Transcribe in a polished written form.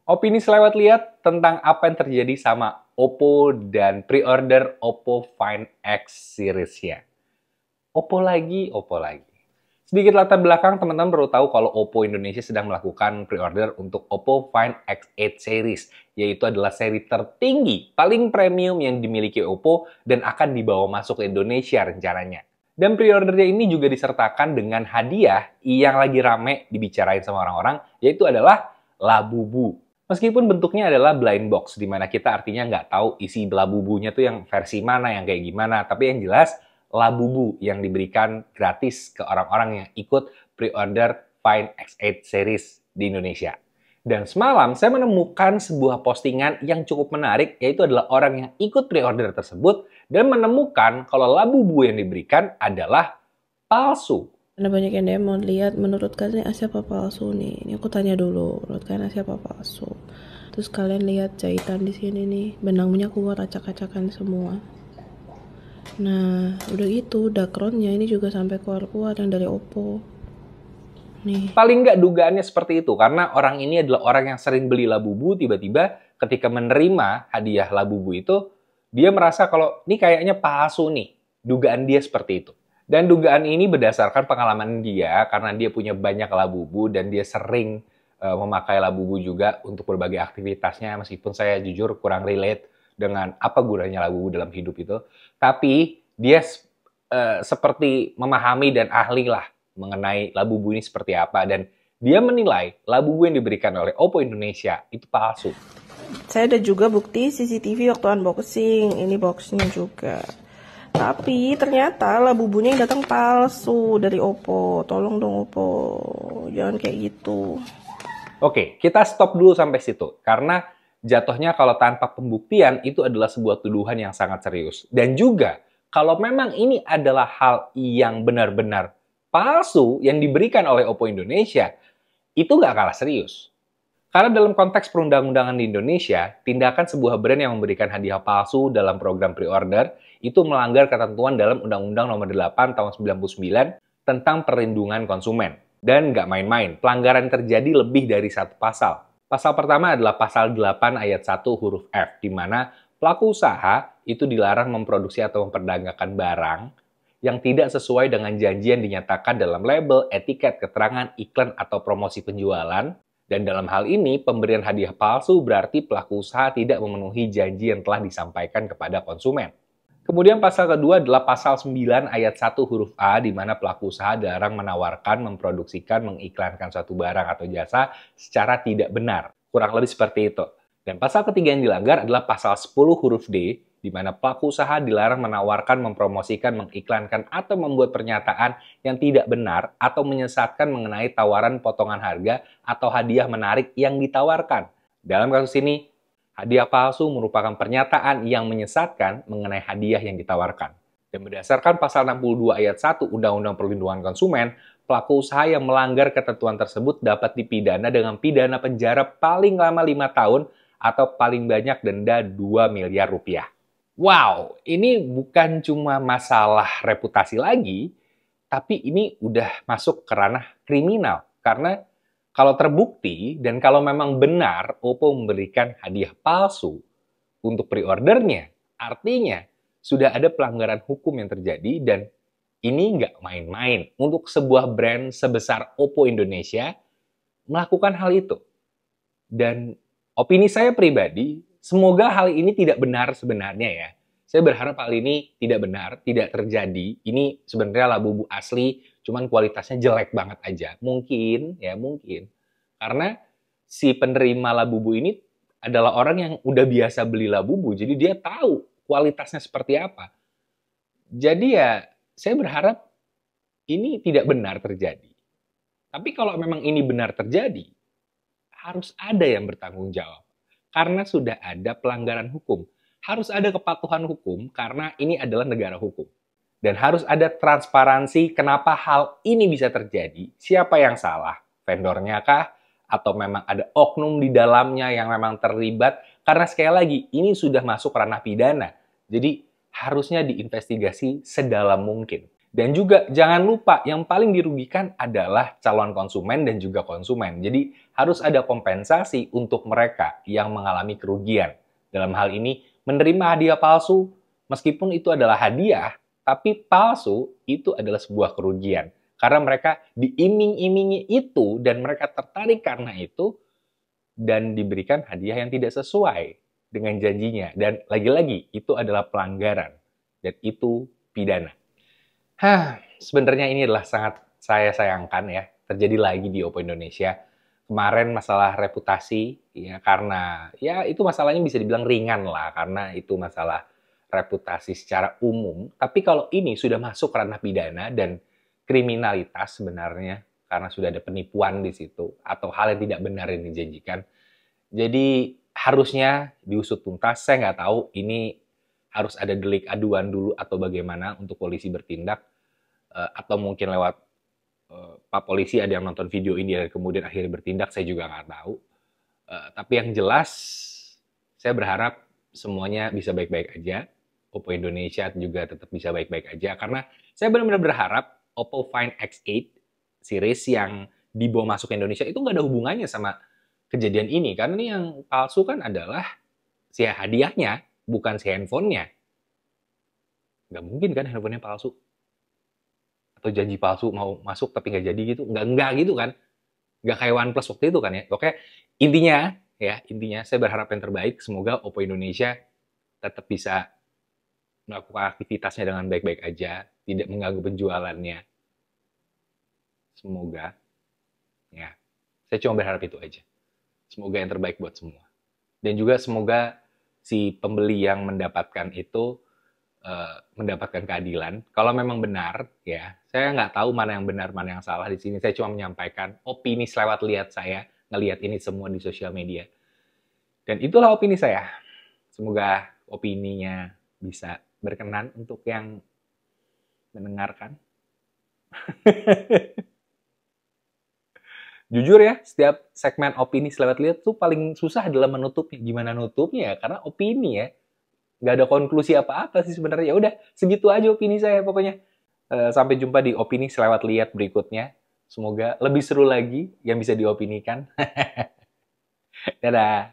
Opini selewat lihat tentang apa yang terjadi sama Oppo dan pre-order Oppo Find X series-nya. Oppo lagi, Oppo lagi. Sedikit latar belakang, teman-teman perlu tahu kalau Oppo Indonesia sedang melakukan pre-order untuk Oppo Find X8 series, yaitu adalah seri tertinggi, paling premium yang dimiliki Oppo dan akan dibawa masuk ke Indonesia rencananya. Dan pre-ordernya ini juga disertakan dengan hadiah yang lagi rame dibicarain sama orang-orang, yaitu adalah Labubu. Meskipun bentuknya adalah blind box, di mana kita artinya nggak tahu isi Labubunya tuh yang versi mana, yang kayak gimana. Tapi yang jelas, Labubu yang diberikan gratis ke orang-orang yang ikut pre-order Find X8 series di Indonesia. Dan semalam saya menemukan sebuah postingan yang cukup menarik, yaitu adalah orang yang ikut pre-order tersebut dan menemukan kalau Labubu yang diberikan adalah palsu. Ada banyak yang DM mau lihat menurut kalian siapa palsu nih. Ini aku tanya dulu, menurut kalian siapa palsu? Terus kalian lihat jahitan di sini nih, benangnya keluar acak-acakan semua. Nah, udah gitu, dakronnya ini juga sampai keluar-keluar yang dari Oppo. Nih. Paling nggak dugaannya seperti itu, karena orang ini adalah orang yang sering beli Labubu, tiba-tiba ketika menerima hadiah Labubu itu, dia merasa kalau ini kayaknya palsu nih. Dugaan dia seperti itu. Dan dugaan ini berdasarkan pengalaman dia, karena dia punya banyak Labubu dan dia sering memakai Labubu juga untuk berbagai aktivitasnya, meskipun saya jujur kurang relate dengan apa gunanya Labubu dalam hidup itu. Tapi dia seperti memahami dan ahli lah mengenai Labubu ini seperti apa, dan dia menilai Labubu yang diberikan oleh Oppo Indonesia itu palsu. Saya ada juga bukti CCTV waktu unboxing, ini boxnya juga. Tapi ternyata Labubunya yang datang palsu dari Oppo. Tolong dong Oppo, jangan kayak gitu. Oke, kita stop dulu sampai situ, karena jatuhnya kalau tanpa pembuktian itu adalah sebuah tuduhan yang sangat serius. Dan juga, kalau memang ini adalah hal yang benar-benar palsu yang diberikan oleh Oppo Indonesia, itu nggak kalah serius. Karena dalam konteks perundang-undangan di Indonesia, tindakan sebuah brand yang memberikan hadiah palsu dalam program pre-order itu melanggar ketentuan dalam Undang-Undang Nomor 8 Tahun 99 tentang perlindungan konsumen. Dan nggak main-main, pelanggaran terjadi lebih dari satu pasal. Pasal pertama adalah pasal 8 ayat 1 huruf F, di mana pelaku usaha itu dilarang memproduksi atau memperdagangkan barang yang tidak sesuai dengan janji yang dinyatakan dalam label, etiket, keterangan, iklan, atau promosi penjualan. Dan dalam hal ini, pemberian hadiah palsu berarti pelaku usaha tidak memenuhi janji yang telah disampaikan kepada konsumen. Kemudian pasal kedua adalah pasal 9 ayat 1 huruf A, di mana pelaku usaha dilarang menawarkan, memproduksikan, mengiklankan suatu barang atau jasa secara tidak benar. Kurang lebih seperti itu. Dan pasal ketiga yang dilanggar adalah pasal 10 huruf D, di mana pelaku usaha dilarang menawarkan, mempromosikan, mengiklankan, atau membuat pernyataan yang tidak benar atau menyesatkan mengenai tawaran potongan harga atau hadiah menarik yang ditawarkan. Dalam kasus ini, hadiah palsu merupakan pernyataan yang menyesatkan mengenai hadiah yang ditawarkan. Dan berdasarkan pasal 62 ayat 1 Undang-Undang Perlindungan Konsumen, pelaku usaha yang melanggar ketentuan tersebut dapat dipidana dengan pidana penjara paling lama 5 tahun atau paling banyak denda 2 miliar rupiah. Wow, ini bukan cuma masalah reputasi lagi, tapi ini udah masuk ke ranah kriminal. Karena kalau terbukti dan kalau memang benar Oppo memberikan hadiah palsu untuk pre-ordernya, artinya sudah ada pelanggaran hukum yang terjadi, dan ini nggak main-main untuk sebuah brand sebesar Oppo Indonesia melakukan hal itu. Dan opini saya pribadi, semoga hal ini tidak benar sebenarnya ya. Saya berharap hal ini tidak benar, tidak terjadi. Ini sebenarnya Labubu asli, cuman kualitasnya jelek banget aja. Mungkin, ya mungkin. Karena si penerima Labubu ini adalah orang yang udah biasa beli Labubu, jadi dia tahu kualitasnya seperti apa. Jadi ya, saya berharap ini tidak benar terjadi. Tapi kalau memang ini benar terjadi, harus ada yang bertanggung jawab. Karena sudah ada pelanggaran hukum. Harus ada kepatuhan hukum karena ini adalah negara hukum. Dan harus ada transparansi kenapa hal ini bisa terjadi, siapa yang salah, vendornya kah, atau memang ada oknum di dalamnya yang memang terlibat. Karena sekali lagi, ini sudah masuk ranah pidana. Jadi harusnya diinvestigasi sedalam mungkin. Dan juga jangan lupa yang paling dirugikan adalah calon konsumen dan juga konsumen. Jadi harus ada kompensasi untuk mereka yang mengalami kerugian. Dalam hal ini menerima hadiah palsu, meskipun itu adalah hadiah, tapi palsu itu adalah sebuah kerugian. Karena mereka diiming-imingi itu dan mereka tertarik karena itu dan diberikan hadiah yang tidak sesuai dengan janjinya. Dan lagi-lagi itu adalah pelanggaran dan itu pidana. Sebenarnya ini adalah sangat saya sayangkan ya, terjadi lagi di Oppo Indonesia. Kemarin masalah reputasi, ya karena ya itu masalahnya bisa dibilang ringan lah, karena itu masalah reputasi secara umum. Tapi kalau ini sudah masuk ranah pidana dan kriminalitas sebenarnya, karena sudah ada penipuan di situ, atau hal yang tidak benar yang dijanjikan. Jadi harusnya diusut tuntas, saya nggak tahu ini harus ada delik aduan dulu atau bagaimana untuk polisi bertindak, atau mungkin lewat Pak Polisi ada yang nonton video ini dan kemudian akhirnya bertindak, saya juga nggak tahu. Tapi yang jelas, saya berharap semuanya bisa baik-baik aja. Oppo Indonesia juga tetap bisa baik-baik aja, karena saya benar-benar berharap Oppo Find X8 series yang dibawa masuk ke Indonesia itu nggak ada hubungannya sama kejadian ini. Karena ini yang palsu kan adalah si hadiahnya, bukan si handphonenya. Nggak mungkin kan handphonenya palsu. Atau janji palsu mau masuk tapi nggak jadi gitu. Nggak gitu kan. Nggak kayak OnePlus waktu itu kan ya. Oke, intinya saya berharap yang terbaik. Semoga Oppo Indonesia tetap bisa melakukan aktivitasnya dengan baik-baik aja. Tidak mengganggu penjualannya. Semoga. Ya, saya cuma berharap itu aja. Semoga yang terbaik buat semua. Dan juga semoga si pembeli yang mendapatkan itu mendapatkan keadilan. Kalau memang benar, ya, saya nggak tahu mana yang benar, mana yang salah di sini. Saya cuma menyampaikan opini selewat lihat saya, ngelihat ini semua di sosial media. Dan itulah opini saya. Semoga opininya bisa berkenan untuk yang mendengarkan. Jujur ya, setiap segmen opini selewat lihat tuh paling susah adalah menutupnya. Gimana nutupnya ya? Karena opini ya. Nggak ada konklusi apa-apa sih sebenarnya. Ya udah, segitu aja opini saya pokoknya. Sampai jumpa di opini selewat lihat berikutnya. Semoga lebih seru lagi yang bisa diopinikan. Dadah.